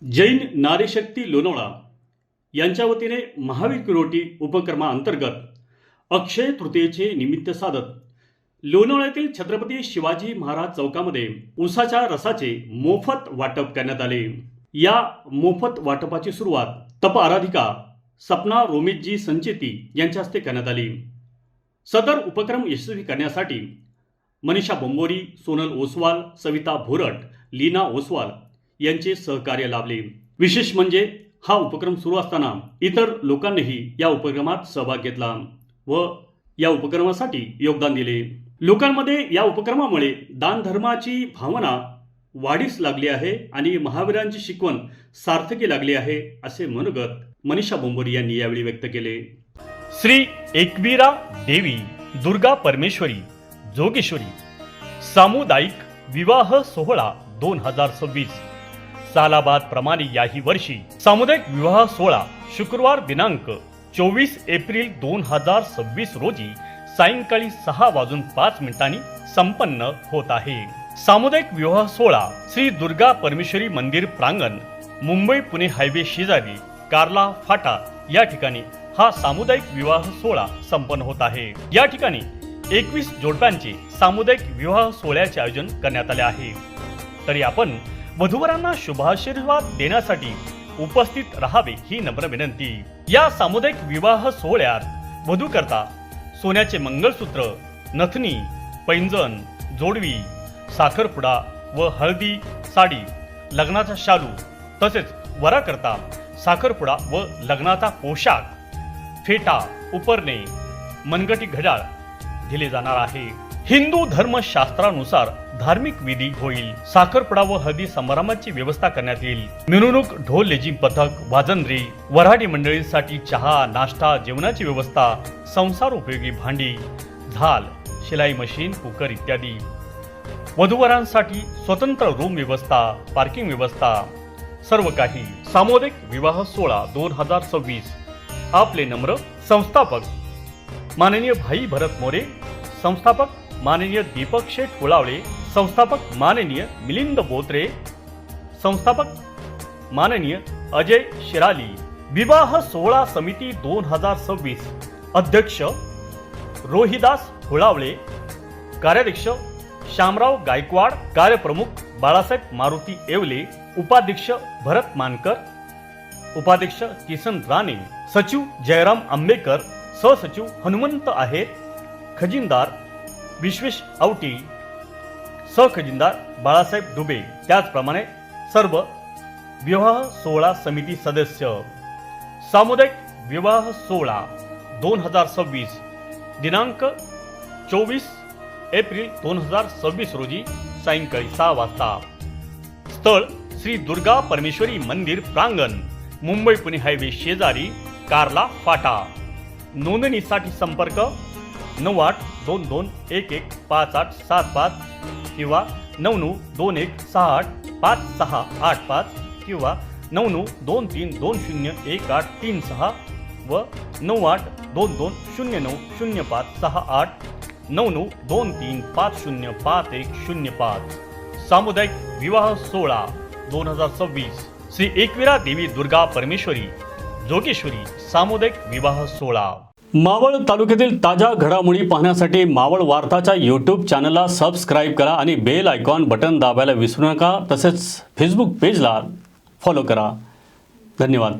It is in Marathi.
जैन नारीशक्ती लोणावळा यांच्या वतीने महावीर किरोटी उपक्रमाअंतर्गत अक्षय तृतीयेचे निमित्त साधत लोणावळ्यातील छत्रपती शिवाजी महाराज चौकामध्ये ऊसाच्या रसाचे मोफत वाटप करण्यात आले। या मोफत वाटपाची सुरुवात तप आराधिका सपना रोमितजी संचेती यांच्या हस्ते करण्यात आली। सदर उपक्रम यशस्वी करण्यासाठी मनीषा बोंबोरी, सोनल ओसवाल, सविता भोरट, लीना ओसवाल यांचे सहकार्य लाभले। विशेष म्हणजे हा उपक्रम सुरू असताना इतर लोकांनीही या उपक्रमात सहभाग घेतला व या उपक्रमासाठी योगदान दिले। लोकांमध्ये या उपक्रमामुळे दान धर्माची भावना वाढीस लागली आहे आणि महावीरांची शिकवण सार्थकी लागली आहे असे मनोगत मनीषा बोंबोरी यांनी यावेळी व्यक्त केले। श्री एकवीरा देवी दुर्गा परमेश्वरी जोगेश्वरी सामुदायिक विवाह सोहळा 2026 सालाबाद प्रमाणे याही वर्षी सामुदायिक विवाह सोहळा शुक्रवार दिनांक 24 एप्रिल 2026 रोजी सायंकाळी 6:05 संपन्न होत आहे। सामुदायिक विवाह सोहळा श्री दुर्गा परमेश्वरी मंदिर प्रांगण, मुंबई पुणे हायवे शेजारी कार्ला फाटा या ठिकाणी हा सामुदायिक विवाह सोहळा संपन्न होत आहे। या ठिकाणी 21 जोडप्यांचे सामुदायिक विवाह सोहळ्याचे आयोजन करण्यात आले आहे। तरी आपण वधूवरांना शुभाशीर्वाद देण्यासाठी उपस्थित राहावे ही नम्र विनंती। या सामुदायिक विवाह सोहळ्यात वधू करता सोन्याचे मंगळसूत्र, नथनी, पैंजण, जोडवी, साखरपुडा व हळदी साडी, लग्नाचा शालू तसेच वरा करता साखरपुडा व लग्नाचा पोशाख, फेटा, उपरणे, मनगटी घड्याळ दिले जाणार आहे। हिंदू धर्मशास्त्रानुसार धार्मिक विधी होईल। साखरपुडा व हळदी समारंभाची व्यवस्था करण्यात येईल। मिरवणूक, ढोल लेझिम पथक, वाजंत्री, वऱ्हाडी मंडळींसाठी चहा, नाश्ता, जेवणाची व्यवस्था, संसार उपयोगी भांडी, झाल, शिलाई मशीन, कुकर इत्यादी। वधूवरांसाठी स्वतंत्र रूम व्यवस्था, पार्किंग व्यवस्था, सर्व काही। सामुदायिक विवाह सोहळा 2026 आपले नम्र संस्थापक माननीय भाई भरत मोरे, संस्थापक माननीय दीपक शेठ पुळावळे, संस्थापक माननीय मिलिंद बोत्रे, संस्थापक माननीय अजय शिराली। विवाह सोहळा समिती 2026 अध्यक्ष रोहिदास पुळावळे, कार्याध्यक्ष शामराव गायकवाड, कार्यप्रमुख बाळासाहेब मारुती येवले, उपाध्यक्ष भरत मानकर, उपाध्यक्ष किसन राणे, सचिव जयराम आंबेकर, सहसचिव हनुमंत आहेर, खजिनदार विश्वेश आवटी, सहखजिनदार बाळासाहेब दुबे। त्याचप्रमाणे सर्व विवाह सोहळा समिती सदस्य। सामुदायिक विवाह सोहळा 2026 दिनांक 24 एप्रिल 2026 रोजी सायंकाळी 6 वाजता। स्थळ श्री दुर्गा परमेश्वरी मंदिर प्रांगण, मुंबई पुणे हायवे शेजारी कार्ला फाटा। नोंदणीसाठी संपर्क 9822115875 किंवा 9921685685 किंवा 9923201836 व 9822090568 9923505105। सामुदायिक विवाह सोहळा 2026 श्री एकवीरा देवी दुर्गा परमेश्वरी जोगेश्वरी सामुदायिक विवाह सोहळा। मावळ तालुक्यातील ताज्या घडामोडी पाहण्यासाठी मावळ वार्ताच्या यूट्यूब चॅनलला सबस्क्राईब करा आणि बेल आयकॉन बटन दाबायला विसरू नका। तसेच फेसबुक पेजला फॉलो करा। धन्यवाद।